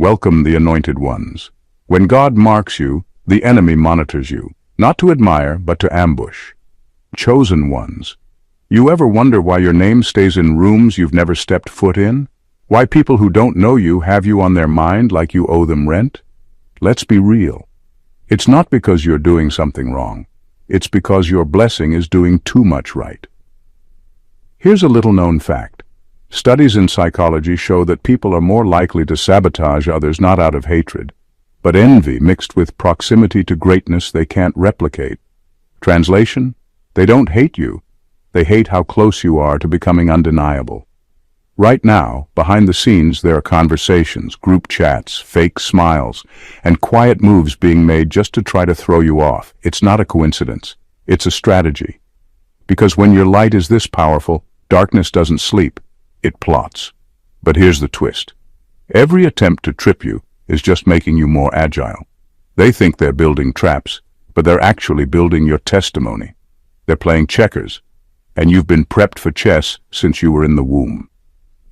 Welcome the anointed ones. When God marks you, the enemy monitors you, not to admire, but to ambush. Chosen ones. You ever wonder why your name stays in rooms you've never stepped foot in? Why people who don't know you have you on their mind like you owe them rent? Let's be real. It's not because you're doing something wrong. It's because your blessing is doing too much right. Here's a little-known fact. Studies in psychology show that people are more likely to sabotage others not out of hatred, but envy mixed with proximity to greatness they can't replicate. Translation? They don't hate you. They hate how close you are to becoming undeniable. Right now, behind the scenes, there are conversations, group chats, fake smiles, and quiet moves being made just to try to throw you off. It's not a coincidence. It's a strategy. Because when your light is this powerful, darkness doesn't sleep. It plots. But here's the twist. Every attempt to trip you is just making you more agile. They think they're building traps, but they're actually building your testimony. They're playing checkers, and you've been prepped for chess since you were in the womb.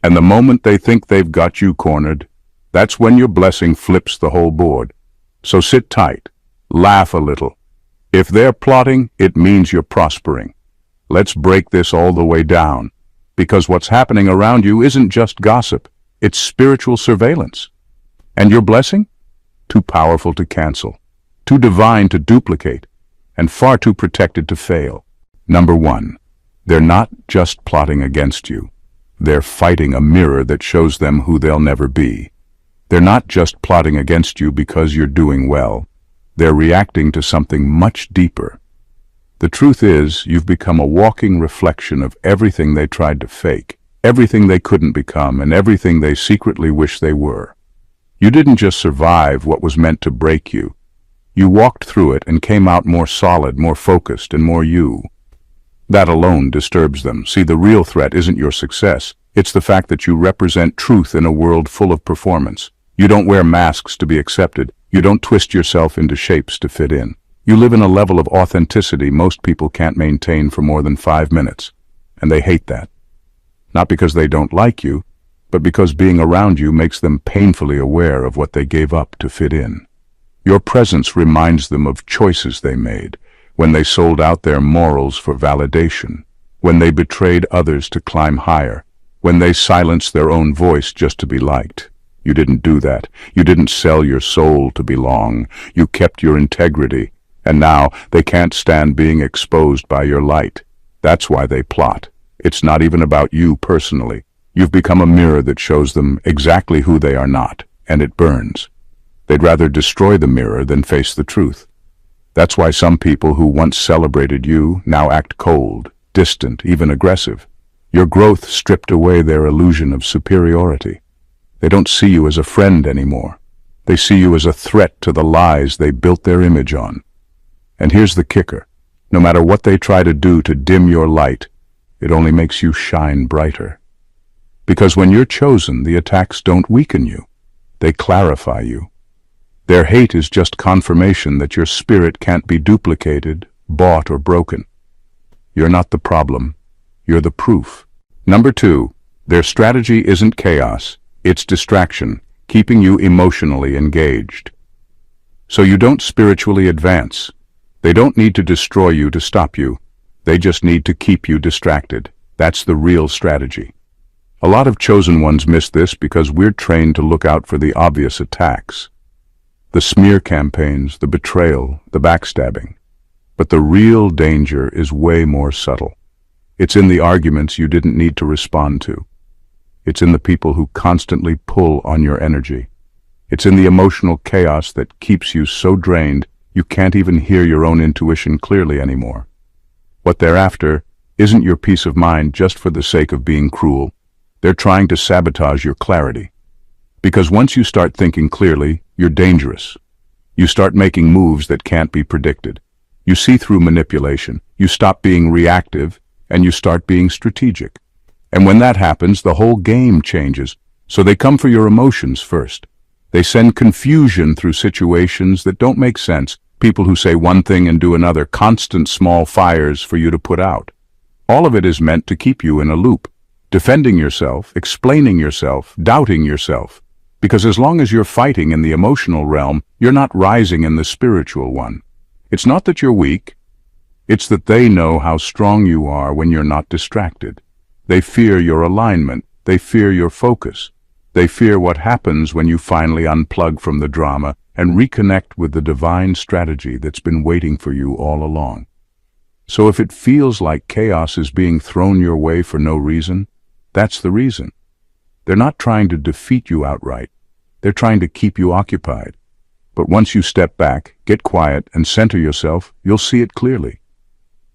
And the moment they think they've got you cornered, that's when your blessing flips the whole board. So sit tight, laugh a little. If they're plotting, it means you're prospering. Let's break this all the way down, because what's happening around you isn't just gossip, it's spiritual surveillance. And your blessing? Too powerful to cancel, too divine to duplicate, and far too protected to fail. Number one, they're not just plotting against you. They're fighting a mirror that shows them who they'll never be. They're not just plotting against you because you're doing well. They're reacting to something much deeper. The truth is, you've become a walking reflection of everything they tried to fake, everything they couldn't become, and everything they secretly wish they were. You didn't just survive what was meant to break you. You walked through it and came out more solid, more focused, and more you. That alone disturbs them. See, the real threat isn't your success. It's the fact that you represent truth in a world full of performance. You don't wear masks to be accepted. You don't twist yourself into shapes to fit in. You live in a level of authenticity most people can't maintain for more than 5 minutes. And they hate that. Not because they don't like you, but because being around you makes them painfully aware of what they gave up to fit in. Your presence reminds them of choices they made, when they sold out their morals for validation, when they betrayed others to climb higher, when they silenced their own voice just to be liked. You didn't do that. You didn't sell your soul to belong. You kept your integrity, and now they can't stand being exposed by your light. That's why they plot. It's not even about you personally. You've become a mirror that shows them exactly who they are not, and it burns. They'd rather destroy the mirror than face the truth. That's why some people who once celebrated you now act cold, distant, even aggressive. Your growth stripped away their illusion of superiority. They don't see you as a friend anymore. They see you as a threat to the lies they built their image on. And here's the kicker. No matter what they try to do to dim your light, it only makes you shine brighter. Because when you're chosen, the attacks don't weaken you. They clarify you. Their hate is just confirmation that your spirit can't be duplicated, bought, or broken. You're not the problem. You're the proof. Number two, their strategy isn't chaos. It's distraction, keeping you emotionally engaged. So you don't spiritually advance. They don't need to destroy you to stop you. They just need to keep you distracted. That's the real strategy. A lot of chosen ones miss this because we're trained to look out for the obvious attacks. The smear campaigns, the betrayal, the backstabbing. But the real danger is way more subtle. It's in the arguments you didn't need to respond to. It's in the people who constantly pull on your energy. It's in the emotional chaos that keeps you so drained you can't even hear your own intuition clearly anymore. What they're after isn't your peace of mind just for the sake of being cruel. They're trying to sabotage your clarity. Because once you start thinking clearly, you're dangerous. You start making moves that can't be predicted. You see through manipulation. You stop being reactive, and you start being strategic. And when that happens, the whole game changes. So they come for your emotions first. They send confusion through situations that don't make sense. People who say one thing and do another, constant small fires for you to put out. All of it is meant to keep you in a loop, defending yourself, explaining yourself, doubting yourself. Because as long as you're fighting in the emotional realm, you're not rising in the spiritual one. It's not that you're weak. It's that they know how strong you are when you're not distracted. They fear your alignment. They fear your focus. They fear what happens when you finally unplug from the drama and reconnect with the divine strategy that's been waiting for you all along. So if it feels like chaos is being thrown your way for no reason, that's the reason. They're not trying to defeat you outright. They're trying to keep you occupied. But once you step back, get quiet, and center yourself, you'll see it clearly.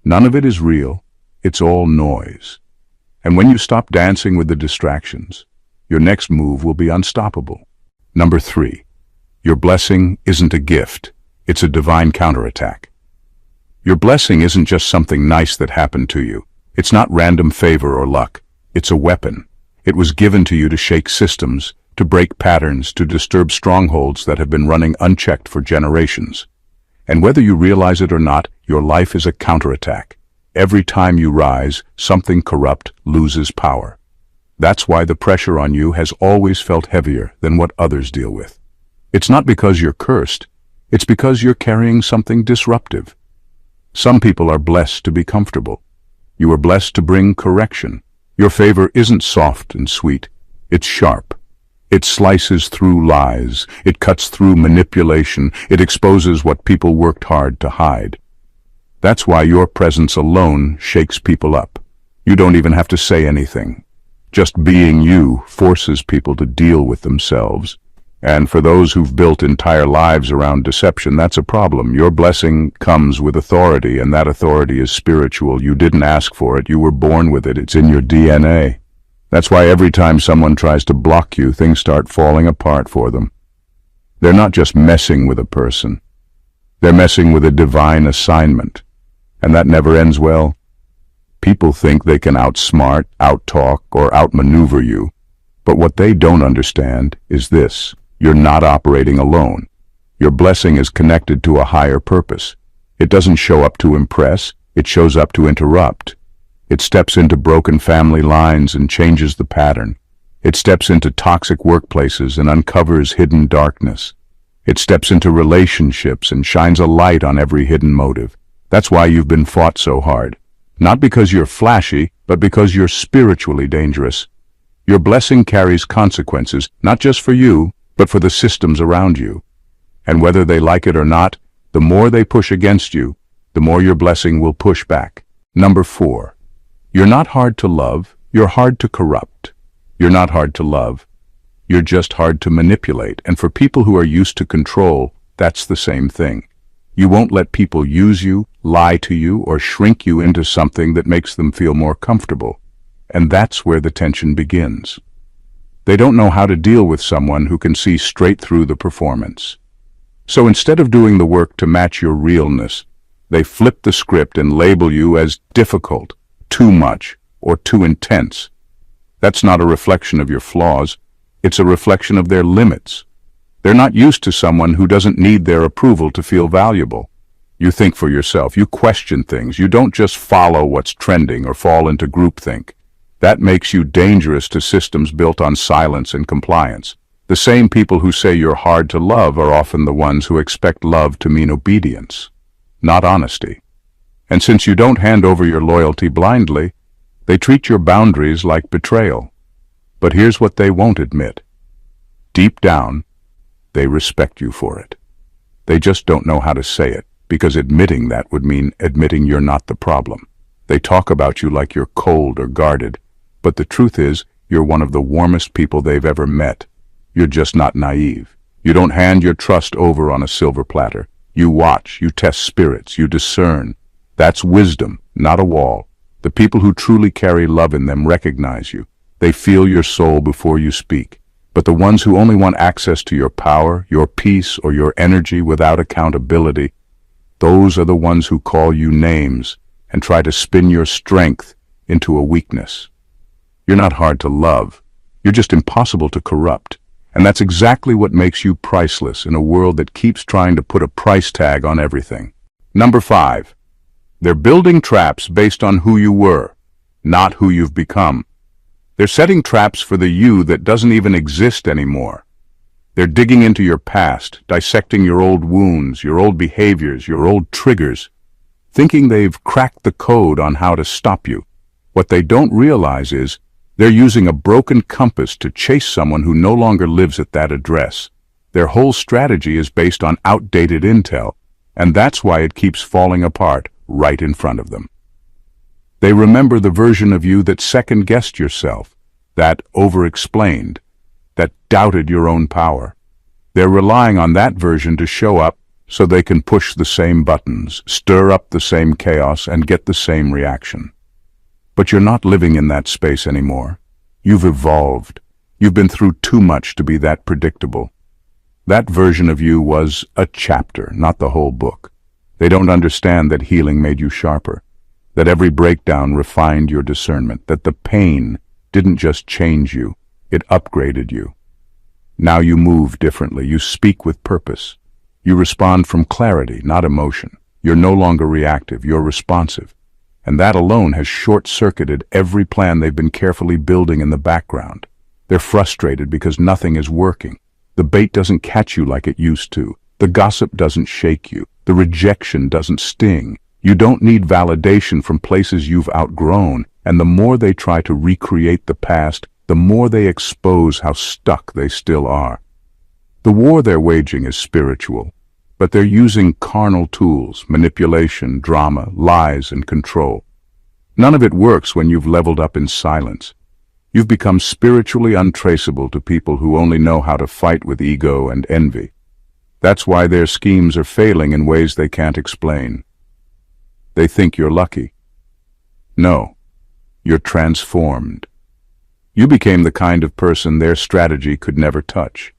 None of it is real. It's all noise. And when you stop dancing with the distractions, your next move will be unstoppable. Number 3. Your blessing isn't a gift. It's a divine counterattack. Your blessing isn't just something nice that happened to you. It's not random favor or luck. It's a weapon. It was given to you to shake systems, to break patterns, to disturb strongholds that have been running unchecked for generations. And whether you realize it or not, your life is a counterattack. Every time you rise, something corrupt loses power. That's why the pressure on you has always felt heavier than what others deal with. It's not because you're cursed. It's because you're carrying something disruptive. Some people are blessed to be comfortable. You are blessed to bring correction. Your favor isn't soft and sweet. It's sharp. It slices through lies. It cuts through manipulation. It exposes what people worked hard to hide. That's why your presence alone shakes people up. You don't even have to say anything. Just being you forces people to deal with themselves. And for those who've built entire lives around deception, that's a problem. Your blessing comes with authority, and that authority is spiritual. You didn't ask for it. You were born with it. It's in your DNA. That's why every time someone tries to block you, things start falling apart for them. They're not just messing with a person. They're messing with a divine assignment. And that never ends well. People think they can outsmart, outtalk, or outmaneuver you. But what they don't understand is this. You're not operating alone. Your blessing is connected to a higher purpose. It doesn't show up to impress. It shows up to interrupt. It steps into broken family lines and changes the pattern. It steps into toxic workplaces and uncovers hidden darkness. It steps into relationships and shines a light on every hidden motive. That's why you've been fought so hard. Not because you're flashy, but because you're spiritually dangerous. Your blessing carries consequences, not just for you, but for the systems around you. And whether they like it or not, the more they push against you, the more your blessing will push back. Number 4. You're not hard to love, you're hard to corrupt. You're not hard to love, you're just hard to manipulate. And for people who are used to control, that's the same thing. You won't let people use you, lie to you, or shrink you into something that makes them feel more comfortable. And that's where the tension begins. They don't know how to deal with someone who can see straight through the performance. So instead of doing the work to match your realness, they flip the script and label you as difficult, too much, or too intense. That's not a reflection of your flaws. It's a reflection of their limits. They're not used to someone who doesn't need their approval to feel valuable. You think for yourself. You question things. You don't just follow what's trending or fall into groupthink. That makes you dangerous to systems built on silence and compliance. The same people who say you're hard to love are often the ones who expect love to mean obedience, not honesty. And since you don't hand over your loyalty blindly, they treat your boundaries like betrayal. But here's what they won't admit. Deep down, they respect you for it. They just don't know how to say it, because admitting that would mean admitting you're not the problem. They talk about you like you're cold or guarded. But the truth is, you're one of the warmest people they've ever met. You're just not naive. You don't hand your trust over on a silver platter. You watch, you test spirits, you discern. That's wisdom, not a wall. The people who truly carry love in them recognize you. They feel your soul before you speak. But the ones who only want access to your power, your peace, or your energy without accountability, those are the ones who call you names and try to spin your strength into a weakness. You're not hard to love. You're just impossible to corrupt. And that's exactly what makes you priceless in a world that keeps trying to put a price tag on everything. Number 5. They're building traps based on who you were, not who you've become. They're setting traps for the you that doesn't even exist anymore. They're digging into your past, dissecting your old wounds, your old behaviors, your old triggers, thinking they've cracked the code on how to stop you. What they don't realize is they're using a broken compass to chase someone who no longer lives at that address. Their whole strategy is based on outdated intel, and that's why it keeps falling apart right in front of them. They remember the version of you that second-guessed yourself, that over-explained, that doubted your own power. They're relying on that version to show up so they can push the same buttons, stir up the same chaos, and get the same reaction. But you're not living in that space anymore. You've evolved. You've been through too much to be that predictable. That version of you was a chapter, not the whole book. They don't understand that healing made you sharper, that every breakdown refined your discernment, that the pain didn't just change you, it upgraded you. Now you move differently, you speak with purpose. You respond from clarity, not emotion. You're no longer reactive, you're responsive. And that alone has short-circuited every plan they've been carefully building in the background. They're frustrated because nothing is working. The bait doesn't catch you like it used to. The gossip doesn't shake you. The rejection doesn't sting. You don't need validation from places you've outgrown, and the more they try to recreate the past, the more they expose how stuck they still are. The war they're waging is spiritual, but they're using carnal tools, manipulation, drama, lies, and control. None of it works when you've leveled up in silence. You've become spiritually untraceable to people who only know how to fight with ego and envy. That's why their schemes are failing in ways they can't explain. They think you're lucky. No, you're transformed. You became the kind of person their strategy could never touch.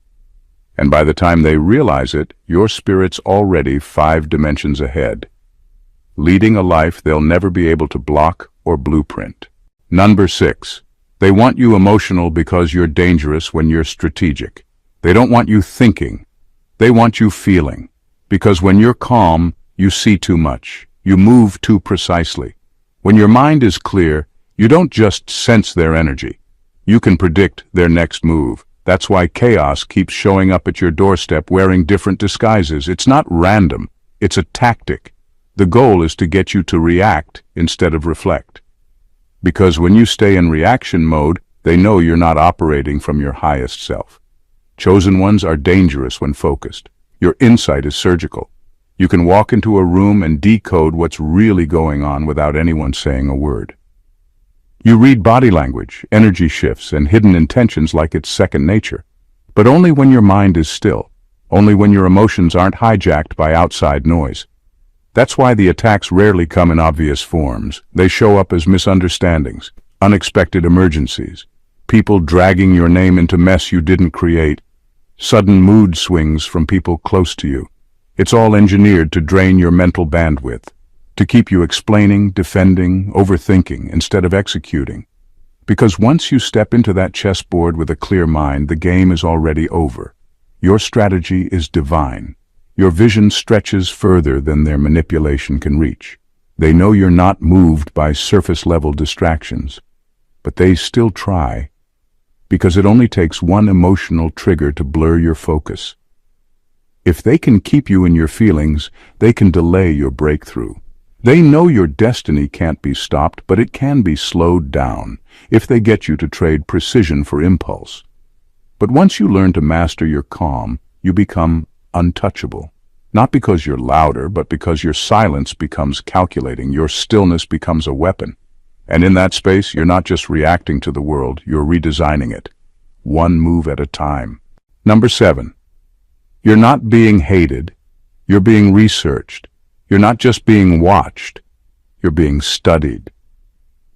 And by the time they realize it, your spirit's already 5 dimensions ahead, leading a life they'll never be able to block or blueprint. Number 6. They want you emotional because you're dangerous when you're strategic. They don't want you thinking. They want you feeling. Because when you're calm, you see too much. You move too precisely. When your mind is clear, you don't just sense their energy. You can predict their next move. That's why chaos keeps showing up at your doorstep wearing different disguises. It's not random. It's a tactic. The goal is to get you to react instead of reflect. Because when you stay in reaction mode, they know you're not operating from your highest self. Chosen ones are dangerous when focused. Your insight is surgical. You can walk into a room and decode what's really going on without anyone saying a word. You read body language, energy shifts, and hidden intentions like it's second nature. But only when your mind is still. Only when your emotions aren't hijacked by outside noise. That's why the attacks rarely come in obvious forms. They show up as misunderstandings, unexpected emergencies, people dragging your name into mess you didn't create, sudden mood swings from people close to you. It's all engineered to drain your mental bandwidth, to keep you explaining, defending, overthinking instead of executing. Because once you step into that chessboard with a clear mind, the game is already over. Your strategy is divine. Your vision stretches further than their manipulation can reach. They know you're not moved by surface-level distractions, but they still try, because it only takes one emotional trigger to blur your focus. If they can keep you in your feelings, they can delay your breakthrough. They know your destiny can't be stopped, but it can be slowed down if they get you to trade precision for impulse. But once you learn to master your calm, you become untouchable. Not because you're louder, but because your silence becomes calculating, your stillness becomes a weapon. And in that space, you're not just reacting to the world, you're redesigning it, one move at a time. Number 7. You're not being hated, you're being researched. You're not just being watched, you're being studied.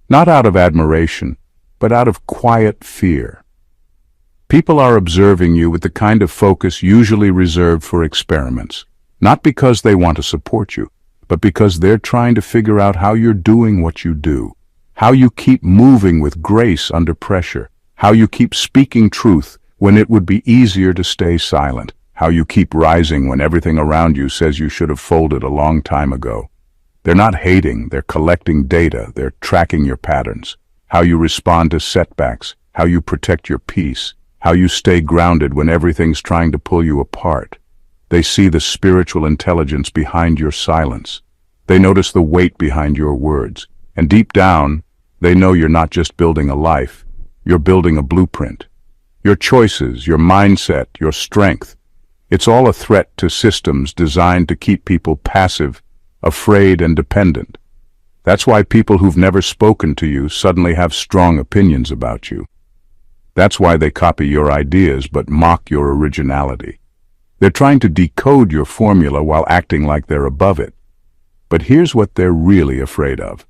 Not out of admiration, but out of quiet fear. People are observing you with the kind of focus usually reserved for experiments, not because they want to support you, but because they're trying to figure out how you're doing what you do, how you keep moving with grace under pressure, how you keep speaking truth when it would be easier to stay silent, how you keep rising when everything around you says you should have folded a long time ago. They're not hating, they're collecting data, they're tracking your patterns, how you respond to setbacks, how you protect your peace, how you stay grounded when everything's trying to pull you apart. They see the spiritual intelligence behind your silence. They notice the weight behind your words. And deep down, they know you're not just building a life, you're building a blueprint. Your choices, your mindset, your strength, it's all a threat to systems designed to keep people passive, afraid, and dependent. That's why people who've never spoken to you suddenly have strong opinions about you. That's why they copy your ideas but mock your originality. They're trying to decode your formula while acting like they're above it. But here's what they're really afraid of.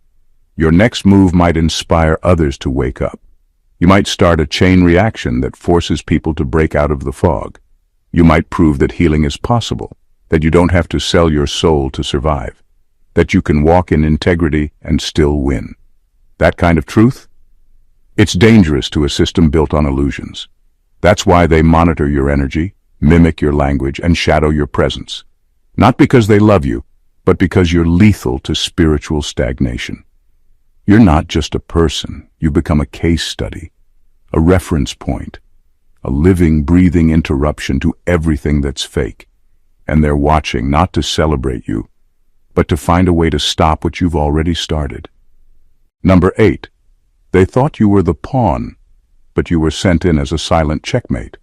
Your next move might inspire others to wake up. You might start a chain reaction that forces people to break out of the fog. You might prove that healing is possible, that you don't have to sell your soul to survive, that you can walk in integrity and still win. That kind of truth? It's dangerous to a system built on illusions. That's why they monitor your energy, mimic your language, and shadow your presence. Not because they love you, but because you're lethal to spiritual stagnation. You're not just a person. You become a case study, a reference point, a living, breathing interruption to everything that's fake. And they're watching not to celebrate you, but to find a way to stop what you've already started. Number 8. They thought you were the pawn, but you were sent in as a silent checkmate.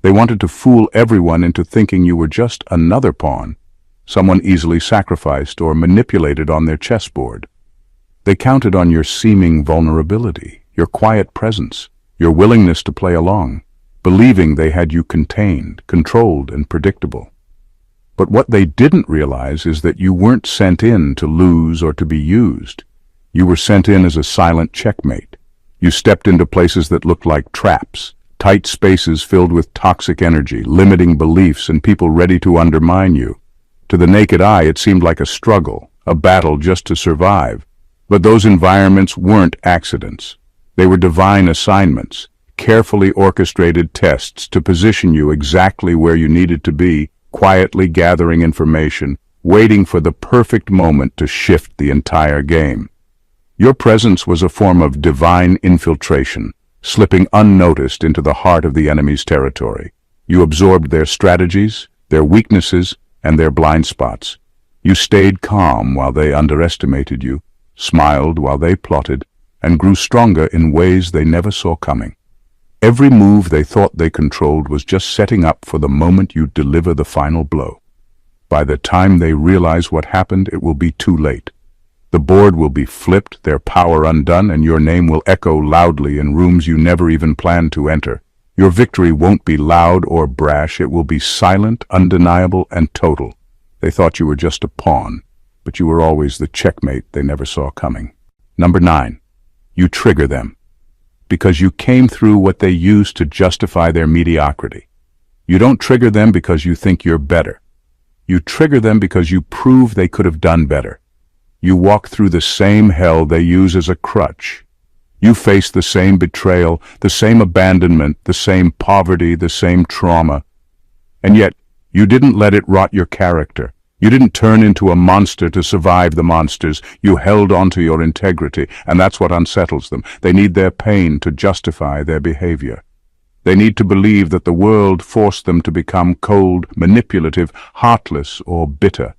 They wanted to fool everyone into thinking you were just another pawn, someone easily sacrificed or manipulated on their chessboard. They counted on your seeming vulnerability, your quiet presence, your willingness to play along, believing they had you contained, controlled, and predictable. But what they didn't realize is that you weren't sent in to lose or to be used. You were sent in as a silent checkmate. You stepped into places that looked like traps, tight spaces filled with toxic energy, limiting beliefs, and people ready to undermine you. To the naked eye, it seemed like a struggle, a battle just to survive. But those environments weren't accidents. They were divine assignments, carefully orchestrated tests to position you exactly where you needed to be, quietly gathering information, waiting for the perfect moment to shift the entire game. Your presence was a form of divine infiltration, slipping unnoticed into the heart of the enemy's territory. You absorbed their strategies, their weaknesses, and their blind spots. You stayed calm while they underestimated you, smiled while they plotted, and grew stronger in ways they never saw coming. Every move they thought they controlled was just setting up for the moment you'd deliver the final blow. By the time they realize what happened, it will be too late. The board will be flipped, their power undone, and your name will echo loudly in rooms you never even planned to enter. Your victory won't be loud or brash, it will be silent, undeniable, and total. They thought you were just a pawn, but you were always the checkmate they never saw coming. Number 9. You trigger them, because you came through what they used to justify their mediocrity. You don't trigger them because you think you're better. You trigger them because you prove they could have done better. You walk through the same hell they use as a crutch. You face the same betrayal, the same abandonment, the same poverty, the same trauma. And yet, you didn't let it rot your character. You didn't turn into a monster to survive the monsters. You held on to your integrity, and that's what unsettles them. They need their pain to justify their behavior. They need to believe that the world forced them to become cold, manipulative, heartless, or bitter.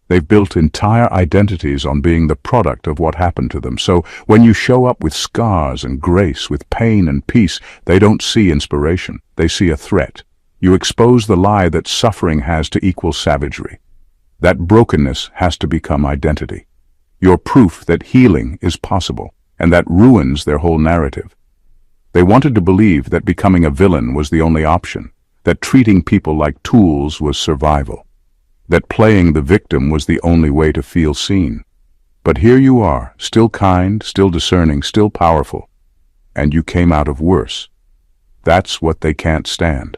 They've built entire identities on being the product of what happened to them. So when you show up with scars and grace, with pain and peace, they don't see inspiration. They see a threat. You expose the lie that suffering has to equal savagery. That brokenness has to become identity. You're proof that healing is possible, and that ruins their whole narrative. They wanted to believe that becoming a villain was the only option, that treating people like tools was survival, that playing the victim was the only way to feel seen. But here you are, still kind, still discerning, still powerful, and you came out of worse. That's what they can't stand.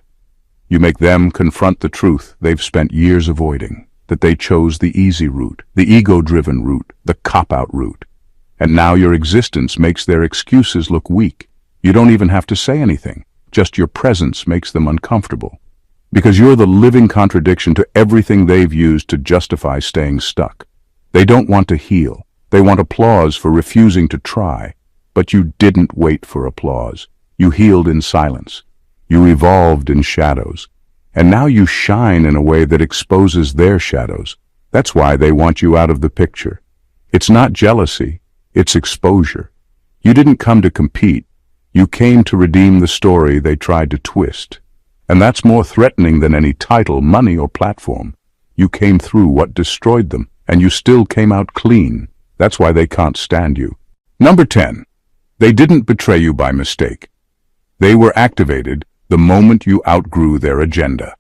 You make them confront the truth they've spent years avoiding, that they chose the easy route, the ego-driven route, the cop-out route. And now your existence makes their excuses look weak. You don't even have to say anything, just your presence makes them uncomfortable. Because you're the living contradiction to everything they've used to justify staying stuck. They don't want to heal. They want applause for refusing to try. But you didn't wait for applause. You healed in silence. You evolved in shadows, and now you shine in a way that exposes their shadows. That's why they want you out of the picture. It's not jealousy, it's exposure. You didn't come to compete. You came to redeem the story they tried to twist. And that's more threatening than any title, money, or platform. You came through what destroyed them, and you still came out clean. That's why they can't stand you. Number 10. They didn't betray you by mistake. They were activated the moment you outgrew their agenda.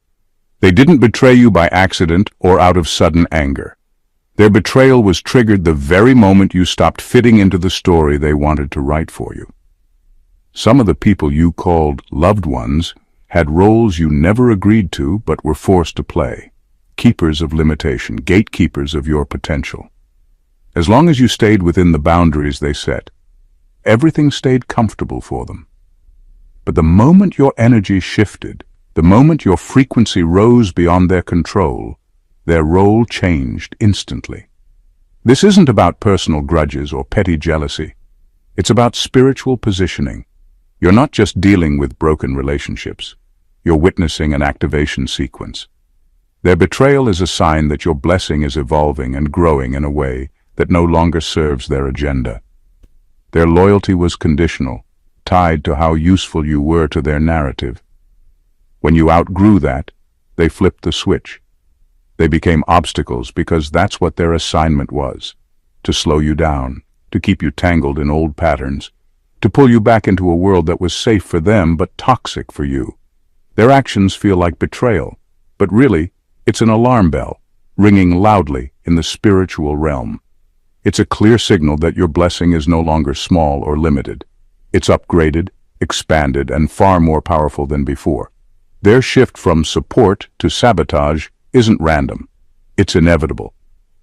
They didn't betray you by accident or out of sudden anger. Their betrayal was triggered the very moment you stopped fitting into the story they wanted to write for you. Some of the people you called loved ones had roles you never agreed to but were forced to play. Keepers of limitation, gatekeepers of your potential. As long as you stayed within the boundaries they set, everything stayed comfortable for them. But the moment your energy shifted, the moment your frequency rose beyond their control, their role changed instantly. This isn't about personal grudges or petty jealousy. It's about spiritual positioning. You're not just dealing with broken relationships. You're witnessing an activation sequence. Their betrayal is a sign that your blessing is evolving and growing in a way that no longer serves their agenda. Their loyalty was conditional, tied to how useful you were to their narrative. When you outgrew that, they flipped the switch. They became obstacles because that's what their assignment was, to slow you down, to keep you tangled in old patterns, to pull you back into a world that was safe for them but toxic for you. Their actions feel like betrayal, but really, it's an alarm bell, ringing loudly in the spiritual realm. It's a clear signal that your blessing is no longer small or limited. It's upgraded, expanded, and far more powerful than before. Their shift from support to sabotage isn't random. It's inevitable.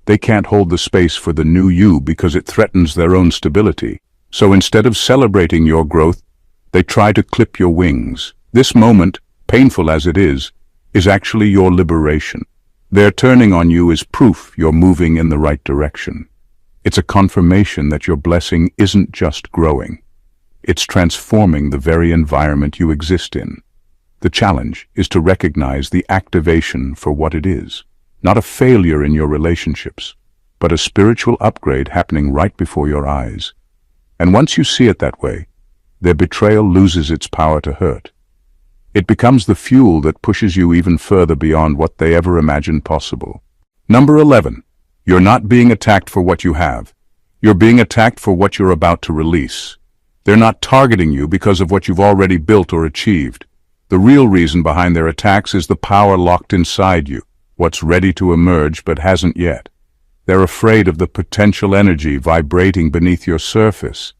They can't hold the space for the new you because it threatens their own stability. So instead of celebrating your growth, they try to clip your wings. This moment, painful as it is actually your liberation. Their turning on you is proof you're moving in the right direction. It's a confirmation that your blessing isn't just growing. It's transforming the very environment you exist in. The challenge is to recognize the activation for what it is, not a failure in your relationships, but a spiritual upgrade happening right before your eyes. And once you see it that way, their betrayal loses its power to hurt. It becomes the fuel that pushes you even further beyond what they ever imagined possible. Number 11. You're not being attacked for what you have. You're being attacked for what you're about to release. They're not targeting you because of what you've already built or achieved. The real reason behind their attacks is the power locked inside you, what's ready to emerge but hasn't yet. They're afraid of the potential energy vibrating beneath your surface,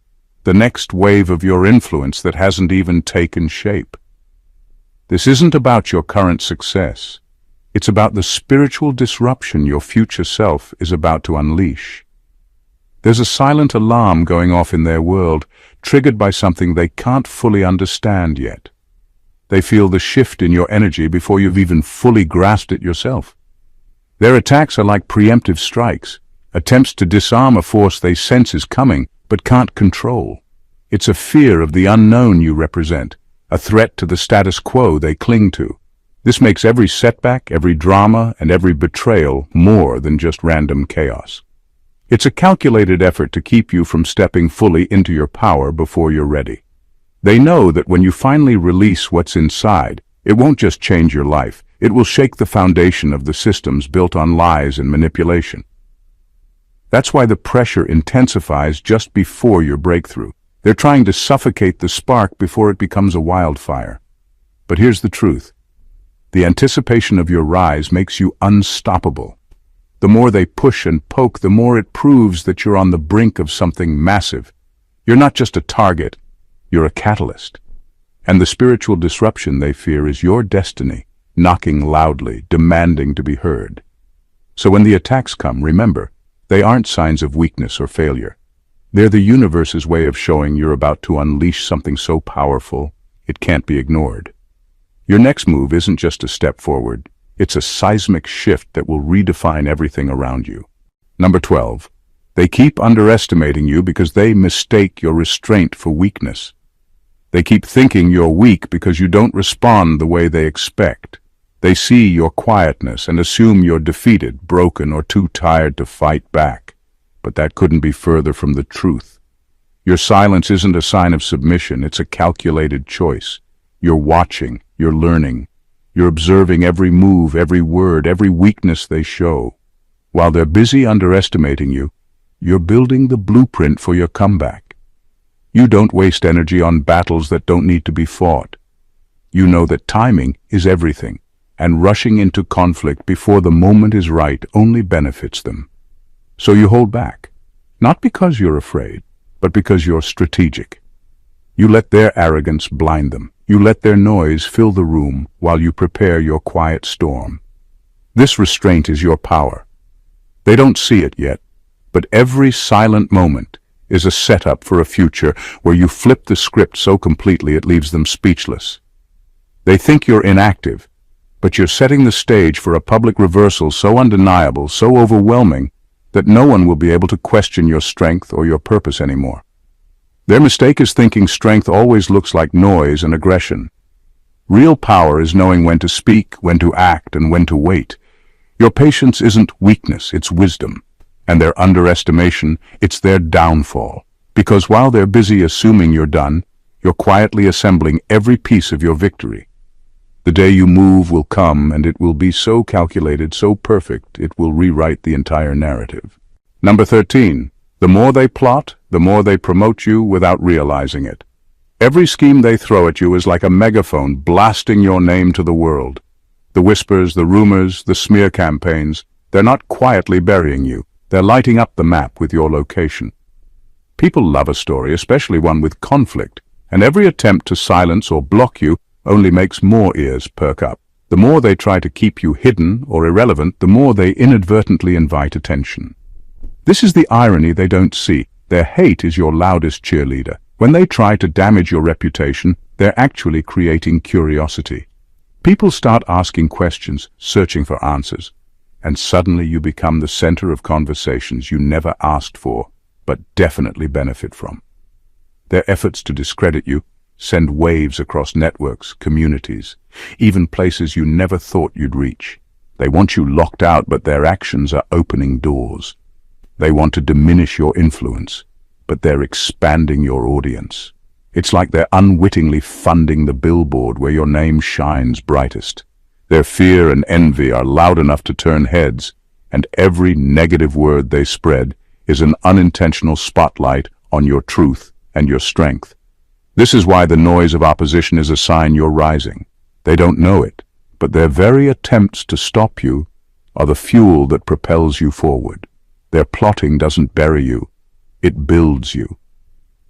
the next wave of your influence that hasn't even taken shape. This isn't about your current success. It's about the spiritual disruption your future self is about to unleash. There's a silent alarm going off in their world, triggered by something they can't fully understand yet. They feel the shift in your energy before you've even fully grasped it yourself. Their attacks are like preemptive strikes, attempts to disarm a force they sense is coming but can't control. It's a fear of the unknown you represent, a threat to the status quo they cling to. This makes every setback, every drama, and every betrayal more than just random chaos. It's a calculated effort to keep you from stepping fully into your power before you're ready. They know that when you finally release what's inside, it won't just change your life, it will shake the foundation of the systems built on lies and manipulation. That's why the pressure intensifies just before your breakthrough. They're trying to suffocate the spark before it becomes a wildfire. But here's the truth. The anticipation of your rise makes you unstoppable. The more they push and poke, the more it proves that you're on the brink of something massive. You're not just a target, you're a catalyst. And the spiritual disruption they fear is your destiny, knocking loudly, demanding to be heard. So when the attacks come, remember, they aren't signs of weakness or failure. They're the universe's way of showing you're about to unleash something so powerful, it can't be ignored. Your next move isn't just a step forward, it's a seismic shift that will redefine everything around you. Number 12. They keep underestimating you because they mistake your restraint for weakness. They keep thinking you're weak because you don't respond the way they expect. They see your quietness and assume you're defeated, broken, or too tired to fight back. But that couldn't be further from the truth. Your silence isn't a sign of submission, it's a calculated choice. You're watching, you're learning, you're observing every move, every word, every weakness they show. While they're busy underestimating you, you're building the blueprint for your comeback. You don't waste energy on battles that don't need to be fought. You know that timing is everything, and rushing into conflict before the moment is right only benefits them. So you hold back, not because you're afraid, but because you're strategic. You let their arrogance blind them. You let their noise fill the room while you prepare your quiet storm. This restraint is your power. They don't see it yet, but every silent moment is a setup for a future where you flip the script so completely it leaves them speechless. They think you're inactive, but you're setting the stage for a public reversal so undeniable, so overwhelming, that no one will be able to question your strength or your purpose anymore. Their mistake is thinking strength always looks like noise and aggression. Real power is knowing when to speak, when to act, and when to wait. Your patience isn't weakness, it's wisdom. And their underestimation, it's their downfall. Because while they're busy assuming you're done, you're quietly assembling every piece of your victory. The day you move will come, and it will be so calculated, so perfect, it will rewrite the entire narrative. Number 13. The more they plot, the more they promote you without realizing it. Every scheme they throw at you is like a megaphone blasting your name to the world. The whispers, the rumors, the smear campaigns, they're not quietly burying you. They're lighting up the map with your location. People love a story, especially one with conflict, and every attempt to silence or block you only makes more ears perk up. The more they try to keep you hidden or irrelevant, the more they inadvertently invite attention. This is the irony they don't see. Their hate is your loudest cheerleader. When they try to damage your reputation, they're actually creating curiosity. People start asking questions, searching for answers, and suddenly you become the center of conversations you never asked for, but definitely benefit from. Their efforts to discredit you send waves across networks, communities, even places you never thought you'd reach. They want you locked out, but their actions are opening doors. They want to diminish your influence, but they're expanding your audience. It's like they're unwittingly funding the billboard where your name shines brightest. Their fear and envy are loud enough to turn heads, and every negative word they spread is an unintentional spotlight on your truth and your strength. This is why the noise of opposition is a sign you're rising. They don't know it, but their very attempts to stop you are the fuel that propels you forward. Their plotting doesn't bury you, it builds you.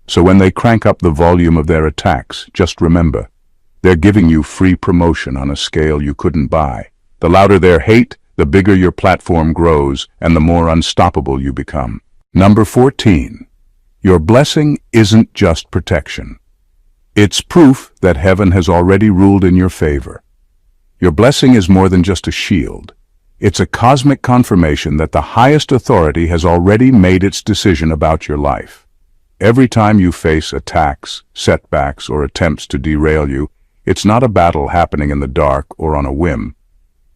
So when they crank up the volume of their attacks, just remember, they're giving you free promotion on a scale you couldn't buy. The louder their hate, the bigger your platform grows, and the more unstoppable you become. Number 14. Your blessing isn't just protection. It's proof that heaven has already ruled in your favor. Your blessing is more than just a shield. It's a cosmic confirmation that the highest authority has already made its decision about your life. Every time you face attacks, setbacks, or attempts to derail you, it's not a battle happening in the dark or on a whim.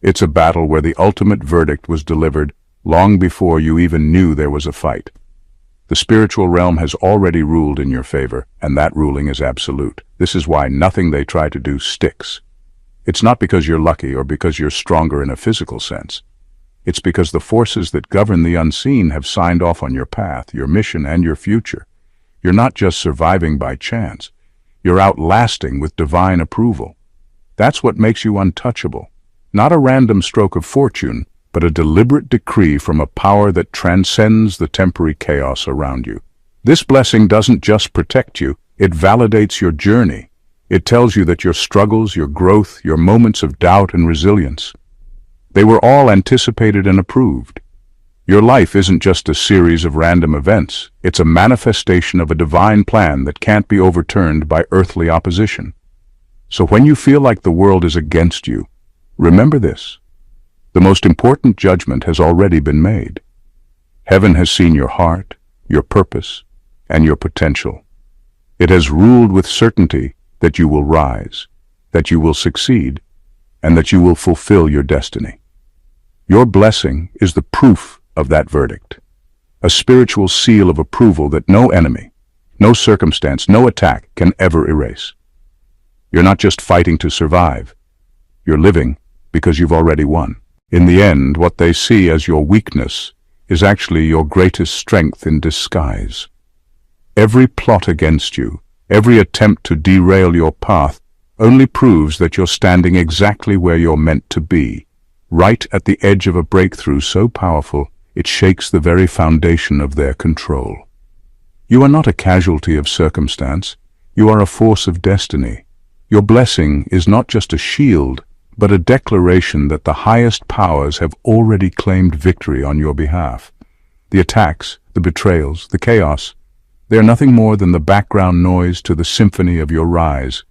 It's a battle where the ultimate verdict was delivered long before you even knew there was a fight. The spiritual realm has already ruled in your favor, and that ruling is absolute. This is why nothing they try to do sticks. It's not because you're lucky or because you're stronger in a physical sense. It's because the forces that govern the unseen have signed off on your path, your mission, and your future. You're not just surviving by chance. You're outlasting with divine approval. That's what makes you untouchable. Not a random stroke of fortune, but a deliberate decree from a power that transcends the temporary chaos around you. This blessing doesn't just protect you, it validates your journey. It tells you that your struggles, your growth, your moments of doubt and resilience, they were all anticipated and approved. Your life isn't just a series of random events. It's a manifestation of a divine plan that can't be overturned by earthly opposition. So when you feel like the world is against you, remember this. The most important judgment has already been made. Heaven has seen your heart, your purpose, and your potential. It has ruled with certainty that you will rise, that you will succeed, and that you will fulfill your destiny. Your blessing is the proof of that verdict, a spiritual seal of approval that no enemy, no circumstance, no attack can ever erase. You're not just fighting to survive. You're living because you've already won. In the end, what they see as your weakness is actually your greatest strength in disguise. Every plot against you, every attempt to derail your path, only proves that you're standing exactly where you're meant to be, right at the edge of a breakthrough so powerful it shakes the very foundation of their control. You are not a casualty of circumstance, you are a force of destiny. Your blessing is not just a shield, but a declaration that the highest powers have already claimed victory on your behalf. The attacks, the betrayals, the chaos, they are nothing more than the background noise to the symphony of your rise.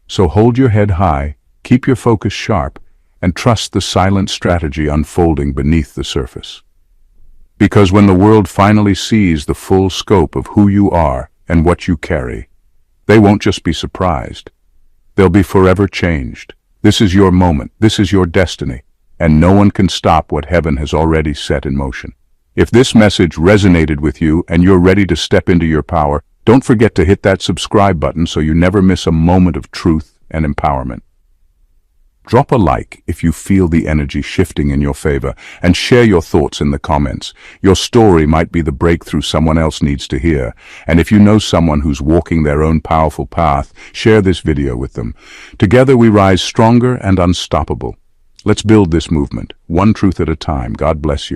So hold your head high, keep your focus sharp, and trust the silent strategy unfolding beneath the surface. Because when the world finally sees the full scope of who you are and what you carry, they won't just be surprised. They'll be forever changed. This is your moment, this is your destiny, and no one can stop what heaven has already set in motion. If this message resonated with you and you're ready to step into your power, don't forget to hit that subscribe button so you never miss a moment of truth and empowerment. Drop a like if you feel the energy shifting in your favor, and share your thoughts in the comments. Your story might be the breakthrough someone else needs to hear, and if you know someone who's walking their own powerful path, share this video with them. Together we rise stronger and unstoppable. Let's build this movement, one truth at a time. God bless you.